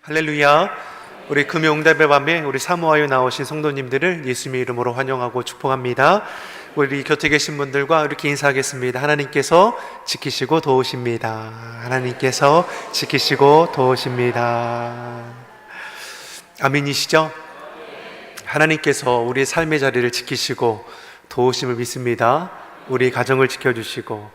할렐루야. 우리 금요응답의 밤에 우리 사모하여 나오신 성도님들을 예수님의 이름으로 환영하고 축복합니다. 우리 곁에 계신 분들과 이렇게 인사하겠습니다. 하나님께서 지키시고 도우십니다. 하나님께서 지키시고 도우십니다. 아멘이시죠? 하나님께서 우리의 삶의 자리를 지키시고 도우심을 믿습니다. 우리 가정을 지켜주시고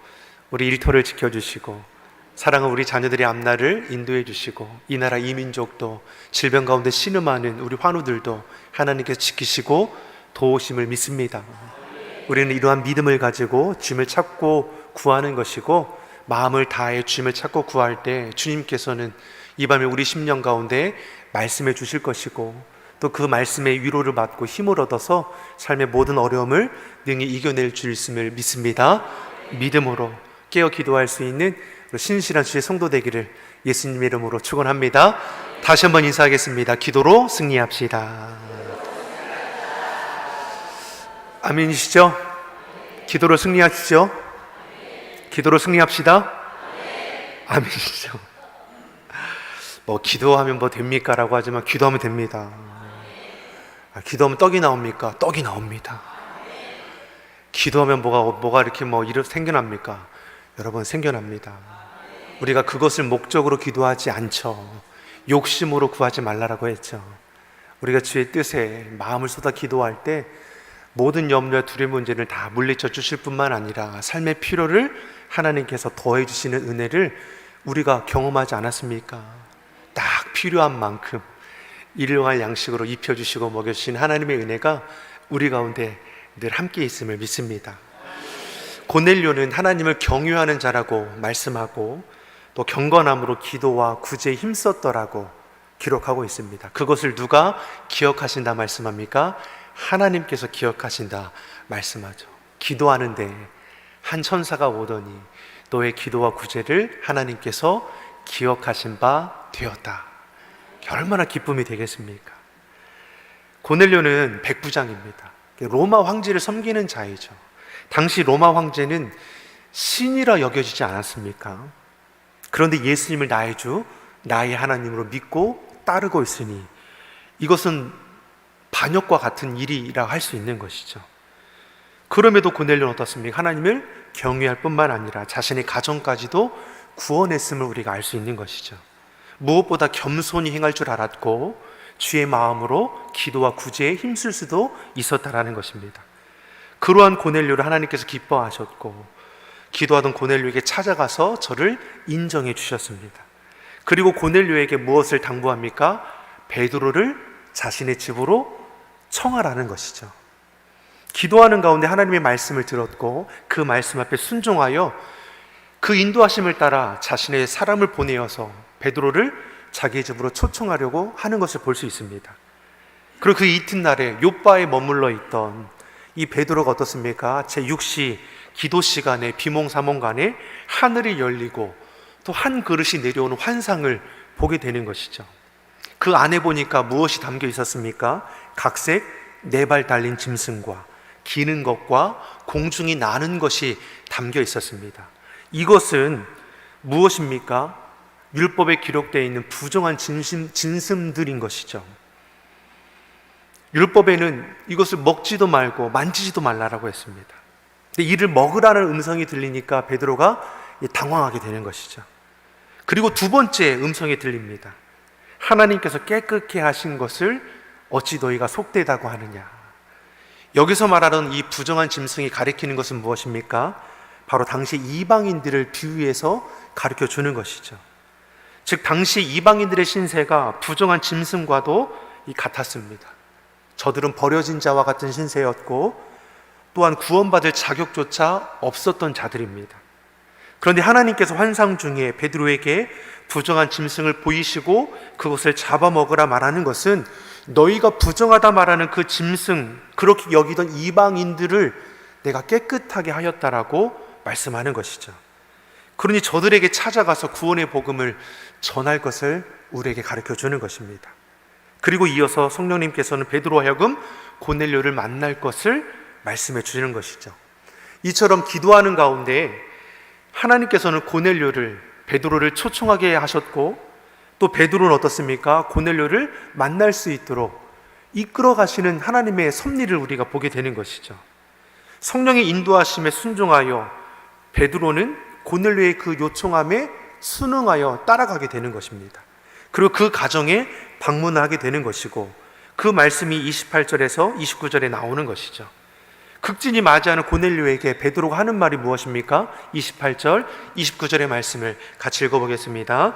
우리 일터를 지켜주시고 사랑은 우리 자녀들의 앞날을 인도해 주시고 이 나라 이 민족도 질병 가운데 신음하는 우리 환우들도 하나님께서 지키시고 도우심을 믿습니다. 우리는 이러한 믿음을 가지고 주님을 찾고 구하는 것이고 마음을 다해 주님을 찾고 구할 때 주님께서는 이 밤에 우리 심령 가운데 말씀해 주실 것이고 또 그 말씀의 위로를 받고 힘을 얻어서 삶의 모든 어려움을 능히 이겨낼 줄 있음을 믿습니다. 믿음으로 깨어 기도할 수 있는 신실한 주의 성도 되기를 예수님 이름으로 축원합니다. 다시 한번 인사하겠습니다. 기도로 승리합시다. 아멘이시죠? 기도로 승리하시죠? 기도로 승리합시다. 아멘이시죠? 기도하면 됩니까? 라고 하지만 기도하면 됩니다. 기도하면 떡이 나옵니까? 떡이 나옵니다. 기도하면 뭐가 이렇게 생겨납니까? 여러분, 생겨납니다. 우리가 그것을 목적으로 기도하지 않죠. 욕심으로 구하지 말라라고 했죠. 우리가 주의 뜻에 마음을 쏟아 기도할 때 모든 염려와 두려운 문제를 다 물리쳐 주실 뿐만 아니라 삶의 필요를 하나님께서 더해 주시는 은혜를 우리가 경험하지 않았습니까? 딱 필요한 만큼 일용할 양식으로 입혀주시고 먹여주신 하나님의 은혜가 우리 가운데 늘 함께 있음을 믿습니다. 고넬료는 하나님을 경유하는 자라고 말씀하고 또 경건함으로 기도와 구제에 힘썼더라고 기록하고 있습니다. 그것을 누가 기억하신다 말씀합니까? 하나님께서 기억하신다 말씀하죠. 기도하는데 한 천사가 오더니 너의 기도와 구제를 하나님께서 기억하신 바 되었다. 얼마나 기쁨이 되겠습니까? 고넬료는 백부장입니다. 로마 황제를 섬기는 자이죠. 당시 로마 황제는 신이라 여겨지지 않았습니까? 그런데 예수님을 나의 주, 나의 하나님으로 믿고 따르고 있으니 이것은 반역과 같은 일이라 할 수 있는 것이죠. 그럼에도 고넬료는 어떻습니까? 하나님을 경외할 뿐만 아니라 자신의 가정까지도 구원했음을 우리가 알 수 있는 것이죠. 무엇보다 겸손히 행할 줄 알았고 주의 마음으로 기도와 구제에 힘쓸 수도 있었다라는 것입니다. 그러한 고넬료를 하나님께서 기뻐하셨고 기도하던 고넬료에게 찾아가서 저를 인정해 주셨습니다. 그리고 고넬료에게 무엇을 당부합니까? 베드로를 자신의 집으로 청하라는 것이죠. 기도하는 가운데 하나님의 말씀을 들었고 그 말씀 앞에 순종하여 그 인도하심을 따라 자신의 사람을 보내어서 베드로를 자기의 집으로 초청하려고 하는 것을 볼 수 있습니다. 그리고 그 이튿날에 욥바에 머물러 있던 이 베드로가 어떻습니까? 제6시 기도 시간에 비몽사몽간에 하늘이 열리고 또 한 그릇이 내려오는 환상을 보게 되는 것이죠. 그 안에 보니까 무엇이 담겨 있었습니까? 각색 4발 달린 짐승과 기는 것과 공중이 나는 것이 담겨 있었습니다. 이것은 무엇입니까? 율법에 기록되어 있는 부정한 진심들인 것이죠. 율법에는 이것을 먹지도 말고 만지지도 말라라고 했습니다. 근데 이를 먹으라는 음성이 들리니까 베드로가 당황하게 되는 것이죠. 그리고 두 번째 음성이 들립니다. 하나님께서 깨끗게 하신 것을 어찌 너희가 속되다고 하느냐. 여기서 말하는 이 부정한 짐승이 가리키는 것은 무엇입니까? 바로 당시 이방인들을 비유해서 가르쳐 주는 것이죠. 즉 당시 이방인들의 신세가 부정한 짐승과도 같았습니다. 저들은 버려진 자와 같은 신세였고 또한 구원받을 자격조차 없었던 자들입니다. 그런데 하나님께서 환상 중에 베드로에게 부정한 짐승을 보이시고 그것을 잡아먹으라 말하는 것은 너희가 부정하다 말하는 그 짐승, 그렇게 여기던 이방인들을 내가 깨끗하게 하였다라고 말씀하는 것이죠. 그러니 저들에게 찾아가서 구원의 복음을 전할 것을 우리에게 가르쳐 주는 것입니다. 그리고 이어서 성령님께서는 베드로 하여금 고넬료를 만날 것을 말씀해 주시는 것이죠. 이처럼 기도하는 가운데 하나님께서는 고넬료를 베드로를 초청하게 하셨고 또 베드로는 어떻습니까? 고넬료를 만날 수 있도록 이끌어 가시는 하나님의 섭리를 우리가 보게 되는 것이죠. 성령의 인도하심에 순종하여 베드로는 고넬료의 그 요청함에 순응하여 따라가게 되는 것입니다. 그리고 그 가정에 방문하게 되는 것이고, 그 말씀이 28절에서 29절에 나오는 것이죠. 극진히 맞이하는 고넬료에게 베드로가 하는 말이 무엇입니까? 28절, 29절의 말씀을 같이 읽어보겠습니다.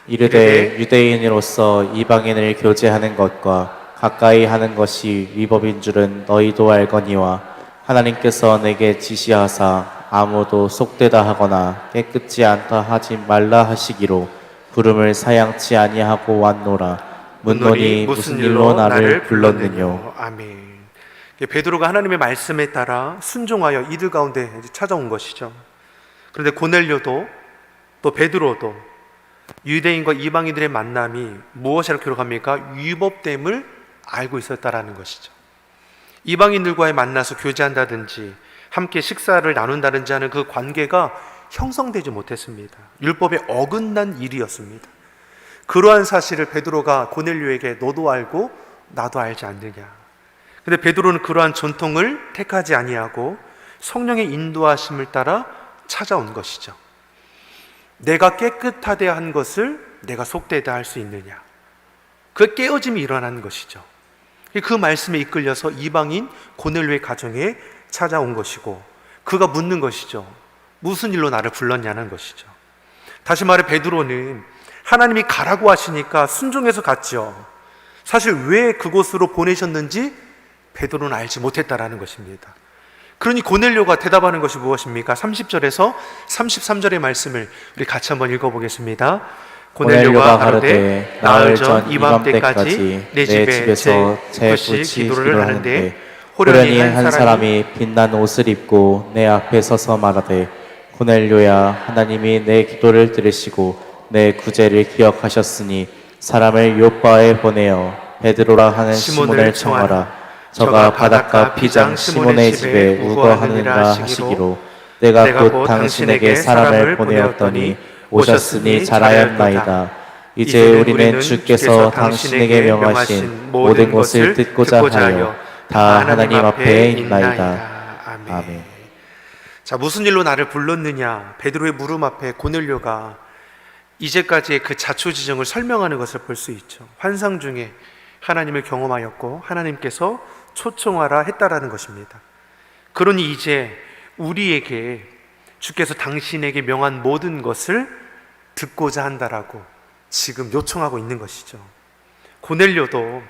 이르되 유대인으로서 이방인을 교제하는 것과 가까이 하는 것이 위법인 줄은 너희도 알거니와 하나님께서 내게 지시하사 아무도 속되다 하거나 깨끗지 않다 하지 말라 하시기로 부름을 사양치 아니하고 왔노라. 묻노니 무슨 일로 나를 불렀느뇨. 아멘. 베드로가 하나님의 말씀에 따라 순종하여 이들 가운데 찾아온 것이죠. 그런데 고넬료도 또 베드로도 유대인과 이방인들의 만남이 무엇이라고 기록합니까? 위법됨을 알고 있었다라는 것이죠. 이방인들과의 만나서 교제한다든지 함께 식사를 나눈다든지 하는 그 관계가 형성되지 못했습니다. 율법에 어긋난 일이었습니다. 그러한 사실을 베드로가 고넬료에게 너도 알고 나도 알지 않느냐. 근데 베드로는 그러한 전통을 택하지 아니하고 성령의 인도하심을 따라 찾아온 것이죠. 내가 깨끗하되 한 것을 내가 속되다 할 수 있느냐. 그 깨어짐이 일어난 것이죠. 그 말씀에 이끌려서 이방인 고넬료의 가정에 찾아온 것이고, 그가 묻는 것이죠. 무슨 일로 나를 불렀냐는 것이죠. 다시 말해 베드로는 하나님이 가라고 하시니까 순종해서 갔죠. 사실 왜 그곳으로 보내셨는지 베드로는 알지 못했다라는 것입니다. 그러니 고넬료가 대답하는 것이 무엇입니까? 30절에서 33절의 말씀을 우리 같이 한번 읽어보겠습니다. 고넬료가 가로되 나흘 전 이맘때까지 내 집에서 제9시 기도를 하는데 호련히 한 사람이 빛난 옷을 입고 내 앞에 서서 말하되 고넬료야, 하나님이 내 기도를 들으시고 내 구제를 기억하셨으니 사람을 요바에 보내어 베드로라 하는 시몬을 청하라. 저가 바닷가 비장 시몬의 집에 우거하느니라 하시기로 내가 곧 당신에게 사람을 보내었더니 오셨으니 잘하였나이다. 이제 우리는 주께서 당신에게 명하신 모든 것을 듣고자 하여 다 하나님 앞에 있나이다. 아멘. 자, 무슨 일로 나를 불렀느냐? 베드로의 물음 앞에 고넬료가 이제까지의 그 자초지정을 설명하는 것을 볼 수 있죠. 환상 중에 하나님을 경험하였고 하나님께서 초청하라 했다라는 것입니다. 그러니 이제 우리에게 주께서 당신에게 명한 모든 것을 듣고자 한다라고 지금 요청하고 있는 것이죠. 고넬료도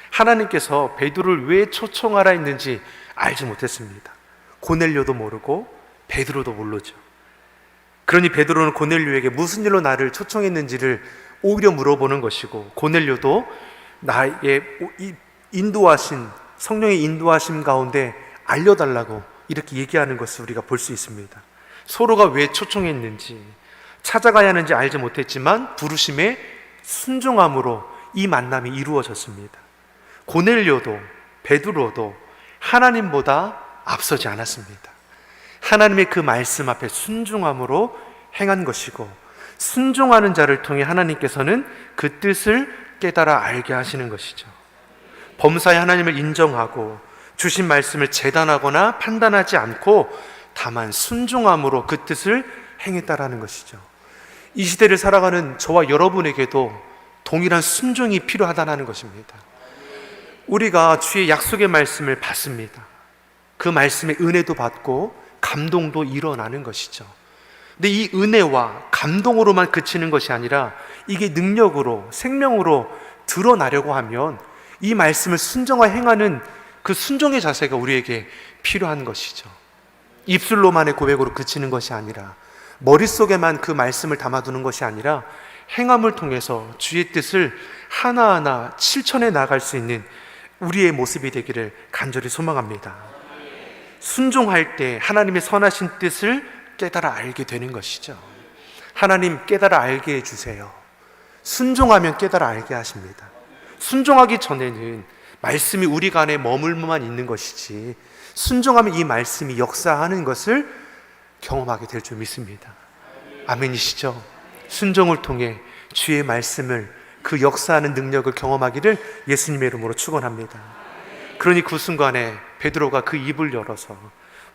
하나님께서 베드로를 왜 초청하라 했는지 알지 못했습니다. 고넬료도 모르고 베드로도 모르죠. 그러니 베드로는 고넬료에게 무슨 일로 나를 초청했는지를 오히려 물어보는 것이고, 고넬료도 나의 인도하신 성령의 인도하심 가운데 알려달라고 이렇게 얘기하는 것을 우리가 볼 수 있습니다. 서로가 왜 초청했는지, 찾아가야 하는지 알지 못했지만 부르심에 순종함으로 이 만남이 이루어졌습니다. 고넬료도 베드로도 하나님보다 앞서지 않았습니다. 하나님의 그 말씀 앞에 순종함으로 행한 것이고, 순종하는 자를 통해 하나님께서는 그 뜻을 깨달아 알게 하시는 것이죠. 범사에 하나님을 인정하고 주신 말씀을 재단하거나 판단하지 않고 다만 순종함으로 그 뜻을 행했다라는 것이죠. 이 시대를 살아가는 저와 여러분에게도 동일한 순종이 필요하다는 것입니다. 우리가 주의 약속의 말씀을 받습니다. 그 말씀의 은혜도 받고 감동도 일어나는 것이죠. 근데 이 은혜와 감동으로만 그치는 것이 아니라 이게 능력으로, 생명으로 드러나려고 하면 이 말씀을 순종하 행하는 그 순종의 자세가 우리에게 필요한 것이죠. 입술로만의 고백으로 그치는 것이 아니라, 머릿속에만 그 말씀을 담아두는 것이 아니라 행함을 통해서 주의 뜻을 하나하나 실천해 나갈 수 있는 우리의 모습이 되기를 간절히 소망합니다. 순종할 때 하나님의 선하신 뜻을 깨달아 알게 되는 것이죠. 하나님 깨달아 알게 해주세요. 순종하면 깨달아 알게 하십니다. 순종하기 전에는 말씀이 우리 안에 머물만 있는 것이지, 순종하면 이 말씀이 역사하는 것을 경험하게 될 줄 믿습니다. 아멘이시죠? 순종을 통해 주의 말씀을 그 역사하는 능력을 경험하기를 예수님의 이름으로 축원합니다. 그러니 그 순간에 베드로가 그 입을 열어서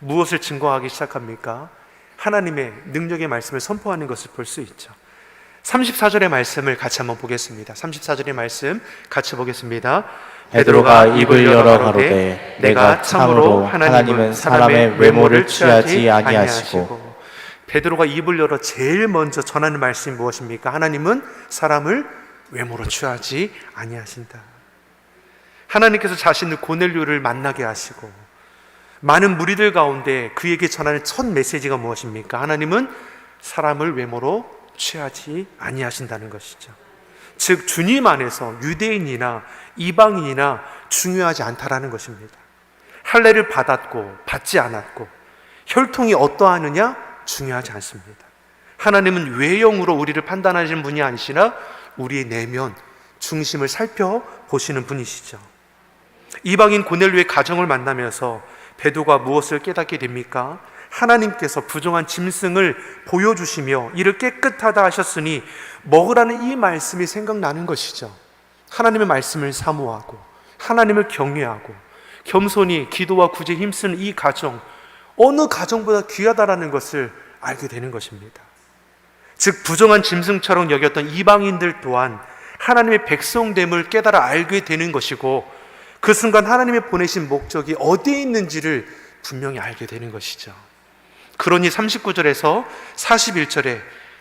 무엇을 증거하기 시작합니까? 하나님의 능력의 말씀을 선포하는 것을 볼 수 있죠. 34절의 말씀을 같이 한번 보겠습니다. 34절의 말씀 같이 보겠습니다. 베드로가 입을 열어 가로되 내가 참으로 하나님은 사람의 외모를 취하지 아니하시고. 베드로가 입을 열어 제일 먼저 전하는 말씀이 무엇입니까? 하나님은 사람을 외모로 취하지 아니하신다. 하나님께서 자신을 고넬료를 만나게 하시고 많은 무리들 가운데 그에게 전하는 첫 메시지가 무엇입니까? 하나님은 사람을 외모로 취하지 아니하신다는 것이죠. 즉 주님 안에서 유대인이나 이방인이나 중요하지 않다라는 것입니다. 할례를 받았고 받지 않았고 혈통이 어떠하느냐 중요하지 않습니다. 하나님은 외형으로 우리를 판단하시는 분이 아니시라 우리의 내면 중심을 살펴보시는 분이시죠. 이방인 고넬료의 가정을 만나면서 베드로가 무엇을 깨닫게 됩니까? 하나님께서 부정한 짐승을 보여주시며 이를 깨끗하다 하셨으니 먹으라는 이 말씀이 생각나는 것이죠. 하나님의 말씀을 사모하고 하나님을 경외하고 겸손히 기도와 구제에 힘쓰는 이 가정, 어느 가정보다 귀하다라는 것을 알게 되는 것입니다. 즉 부정한 짐승처럼 여겼던 이방인들 또한 하나님의 백성됨을 깨달아 알게 되는 것이고 그 순간 하나님의 보내신 목적이 어디에 있는지를 분명히 알게 되는 것이죠. 그러니 39절에서 41절에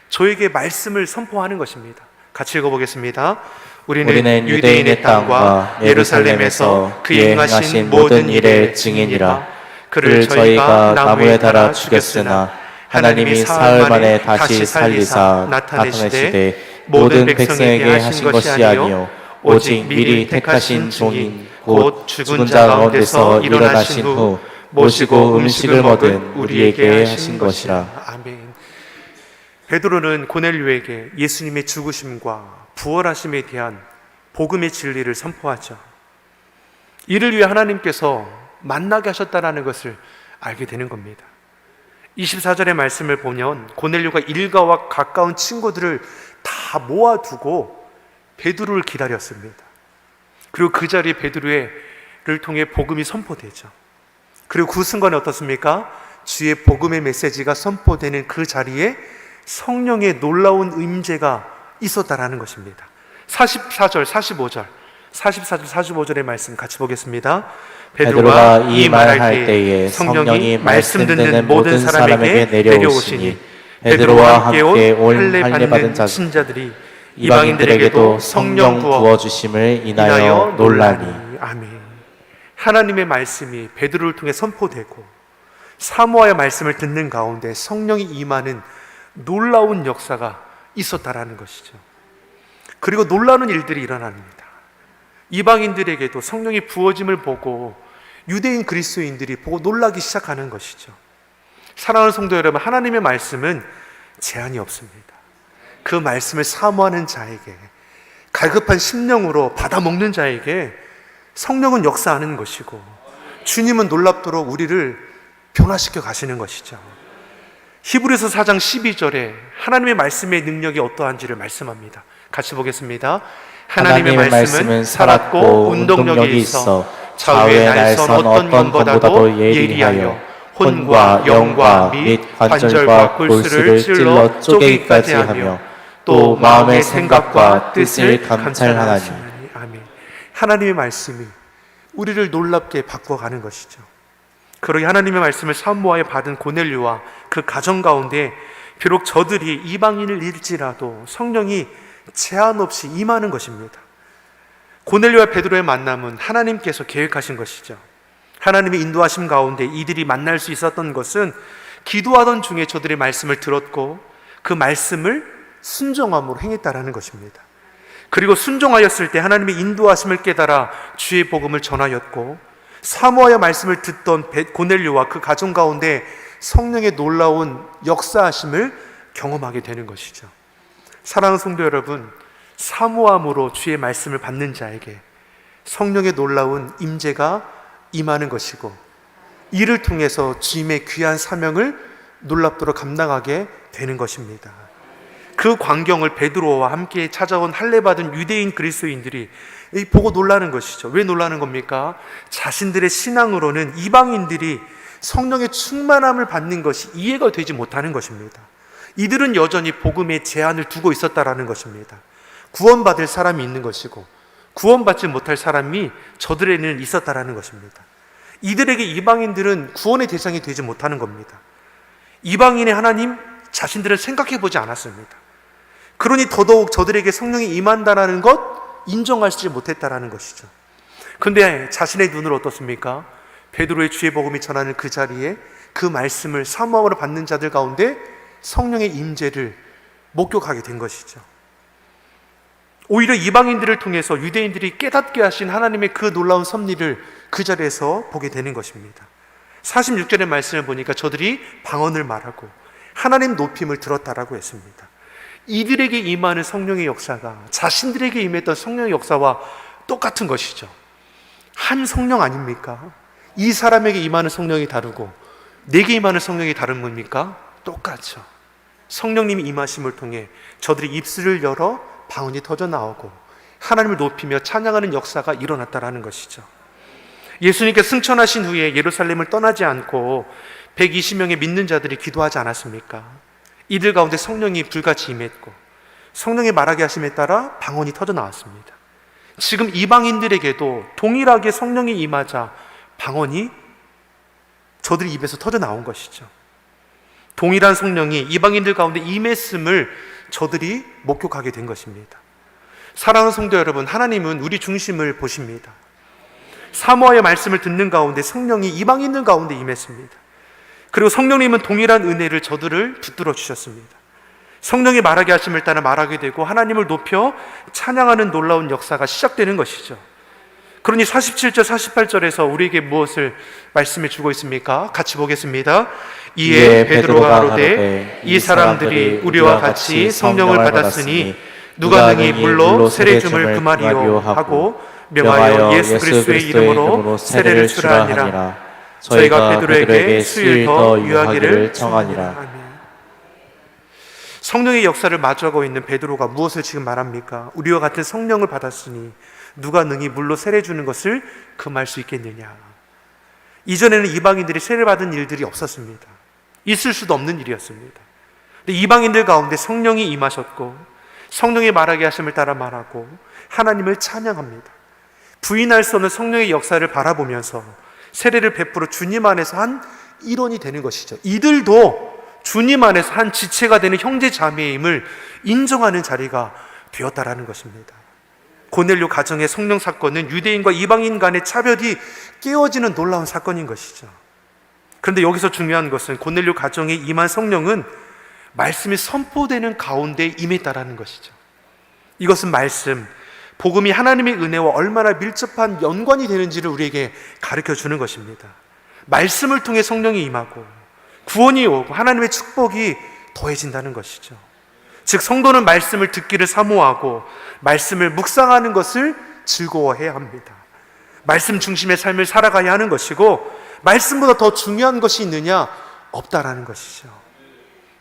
저에게 말씀을 선포하는 것입니다. 같이 읽어보겠습니다. 우리는 유대인의 땅과 예루살렘에서 그의 행하신 모든 일의 증인이라. 그를 저희가 나무에 달아 죽였으나 하나님이 사흘 만에 다시 살리사 나타내시되 모든 백성에게 하신 것이 아니요 오직 미리 택하신 종인 곧 죽은 자 가운데서 일어나신 후 모시고 음식을 먹은 우리에게 하신 것이라. 아멘. 베드로는 고넬료에게 예수님의 죽으심과 부활하심에 대한 복음의 진리를 선포하죠. 이를 위해 하나님께서 만나게 하셨다는 것을 알게 되는 겁니다. 24절의 말씀을 보면 고넬료가 일가와 가까운 친구들을 다 모아두고 베드로를 기다렸습니다. 그리고 그 자리에 베드로를 통해 복음이 선포되죠. 그리고 그 순간에 어떻습니까? 주의 복음의 메시지가 선포되는 그 자리에 성령의 놀라운 임재가 있었다라는 것입니다. 44절, 45절의 말씀 같이 보겠습니다. 베드로가 이 말할 때에 성령이 말씀 듣는 모든 사람에게 내려오시니 베드로와 함께 온 할례 받은 신자들이 이방인들에게도 성령 부어주심을 인하여 놀라니. 아멘. 하나님의 말씀이 베드로를 통해 선포되고 사모하여 말씀을 듣는 가운데 성령이 임하는 놀라운 역사가 있었다라는 것이죠. 그리고 놀라운 일들이 일어납니다. 이방인들에게도 성령이 부어짐을 보고 유대인 그리스도인들이 보고 놀라기 시작하는 것이죠. 사랑하는 성도 여러분, 하나님의 말씀은 제한이 없습니다. 그 말씀을 사모하는 자에게, 갈급한 심령으로 받아먹는 자에게 성령은 역사하는 것이고 주님은 놀랍도록 우리를 변화시켜 가시는 것이죠. 히브리서 4장 12절에 하나님의 말씀의 능력이 어떠한지를 말씀합니다. 같이 보겠습니다. 하나님의 말씀은 살았고 운동력이 있어 좌우의 날선 어떤 검보다도 예리하여 혼과 영과 및 관절과 골수를 찔러 쪼개기까지 하며 또 마음의 생각과 뜻을 감찰하나니. 아멘. 하나님의 말씀이 우리를 놀랍게 바꿔가는 것이죠. 그러게 하나님의 말씀을 사모하여 받은 고넬료와 그 가정 가운데 비록 저들이 이방인을 일지라도 성령이 제한 없이 임하는 것입니다. 고넬료와 베드로의 만남은 하나님께서 계획하신 것이죠. 하나님의 인도하심 가운데 이들이 만날 수 있었던 것은 기도하던 중에 저들의 말씀을 들었고 그 말씀을 순종함으로 행했다라는 것입니다. 그리고 순종하였을 때 하나님의 인도하심을 깨달아 주의 복음을 전하였고 사모하여 말씀을 듣던 고넬료와 그 가정 가운데 성령의 놀라운 역사하심을 경험하게 되는 것이죠. 사랑하는 성도 여러분, 사모함으로 주의 말씀을 받는 자에게 성령의 놀라운 임재가 임하는 것이고 이를 통해서 주님의 귀한 사명을 놀랍도록 감당하게 되는 것입니다. 그 그 광경을 베드로와 함께 찾아온 할례받은 유대인 그리스도인들이 보고 놀라는 것이죠. 왜 놀라는 겁니까? 자신들의 신앙으로는 이방인들이 성령의 충만함을 받는 것이 이해가 되지 못하는 것입니다. 이들은 여전히 복음에 제한을 두고 있었다라는 것입니다. 구원받을 사람이 있는 것이고 구원받지 못할 사람이 저들에는 있었다라는 것입니다. 이들에게 이방인들은 구원의 대상이 되지 못하는 겁니다. 이방인의 하나님 자신들은 생각해 보지 않았습니다. 그러니 더더욱 저들에게 성령이 임한다라는 것 인정하지 못했다라는 것이죠. 그런데 자신의 눈으로 어떻습니까? 베드로의 주의 복음이 전하는 그 자리에 그 말씀을 사모함으로 받는 자들 가운데 성령의 임재를 목격하게 된 것이죠. 오히려 이방인들을 통해서 유대인들이 깨닫게 하신 하나님의 그 놀라운 섭리를 그 자리에서 보게 되는 것입니다. 46절의 말씀을 보니까 저들이 방언을 말하고 하나님 높임을 들었다라고 했습니다. 이들에게 임하는 성령의 역사가 자신들에게 임했던 성령의 역사와 똑같은 것이죠. 한 성령 아닙니까? 이 사람에게 임하는 성령이 다르고 내게 임하는 성령이 다른 겁니까? 똑같죠. 성령님이 임하심을 통해 저들이 입술을 열어 방언이 터져 나오고 하나님을 높이며 찬양하는 역사가 일어났다라는 것이죠. 예수님께서 승천하신 후에 예루살렘을 떠나지 않고 120명의 믿는 자들이 기도하지 않았습니까? 이들 가운데 성령이 불같이 임했고 성령의 말하게 하심에 따라 방언이 터져 나왔습니다. 지금 이방인들에게도 동일하게 성령이 임하자 방언이 저들 입에서 터져 나온 것이죠. 동일한 성령이 이방인들 가운데 임했음을 저들이 목격하게 된 것입니다. 사랑하는 성도 여러분, 하나님은 우리 중심을 보십니다. 사모하의 말씀을 듣는 가운데 성령이 이방인들 가운데 임했습니다. 그리고 성령님은 동일한 은혜를 저들을 붙들어 주셨습니다. 성령이 말하게 하심을 따라 말하게 되고 하나님을 높여 찬양하는 놀라운 역사가 시작되는 것이죠. 그러니 47절 48절에서 우리에게 무엇을 말씀해 주고 있습니까? 같이 보겠습니다. 이에 베드로가 가로되 이 사람들이 우리와 같이 성령을 받았으니 누가 능히 물로 세례 줌을 금하리요 하고 명하여 예수 그리스도의 이름으로 세례를 주라 하니라. 저희가 베드로에게 수일 더 유하기를 청하니라. 아멘. 성령의 역사를 마주하고 있는 베드로가 무엇을 지금 말합니까? 우리와 같은 성령을 받았으니 누가 능히 물로 세례 주는 것을 금할 수 있겠느냐. 이전에는 이방인들이 세례받은 일들이 없었습니다. 있을 수도 없는 일이었습니다. 근데 이방인들 가운데 성령이 임하셨고 성령의 말하게 하심을 따라 말하고 하나님을 찬양합니다. 부인할 수 없는 성령의 역사를 바라보면서 세례를 베풀어 주님 안에서 한 일원이 되는 것이죠. 이들도 주님 안에서 한 지체가 되는 형제 자매임을 인정하는 자리가 되었다라는 것입니다. 고넬료 가정의 성령 사건은 유대인과 이방인 간의 차별이 깨어지는 놀라운 사건인 것이죠. 그런데 여기서 중요한 것은 고넬료 가정에 임한 성령은 말씀이 선포되는 가운데 임했다라는 것이죠. 이것은 말씀, 복음이 하나님의 은혜와 얼마나 밀접한 연관이 되는지를 우리에게 가르쳐 주는 것입니다. 말씀을 통해 성령이 임하고 구원이 오고 하나님의 축복이 더해진다는 것이죠. 즉 성도는 말씀을 듣기를 사모하고 말씀을 묵상하는 것을 즐거워해야 합니다. 말씀 중심의 삶을 살아가야 하는 것이고 말씀보다 더 중요한 것이 있느냐? 없다라는 것이죠.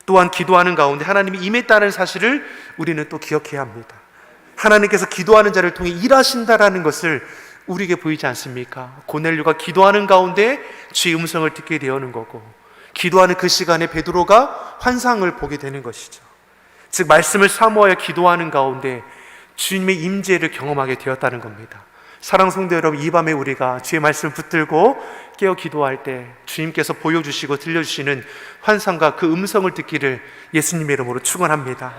또한 기도하는 가운데 하나님이 임했다는 사실을 우리는 또 기억해야 합니다. 하나님께서 기도하는 자를 통해 일하신다라는 것을 우리에게 보이지 않습니까? 고넬료가 기도하는 가운데 주의 음성을 듣게 되는 거고 기도하는 그 시간에 베드로가 환상을 보게 되는 것이죠. 즉 말씀을 사모하여 기도하는 가운데 주님의 임재를 경험하게 되었다는 겁니다. 사랑하는 성도 여러분, 이 밤에 우리가 주의 말씀을 붙들고 깨어 기도할 때 주님께서 보여주시고 들려주시는 환상과 그 음성을 듣기를 예수님의 이름으로 축원합니다.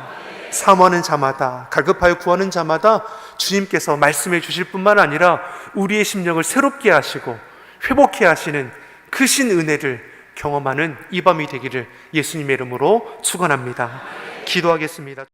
사모하는 자마다, 갈급하여 구하는 자마다 주님께서 말씀해 주실 뿐만 아니라 우리의 심령을 새롭게 하시고 회복해 하시는 크신 은혜를 경험하는 이 밤이 되기를 예수님의 이름으로 축원합니다. 기도하겠습니다.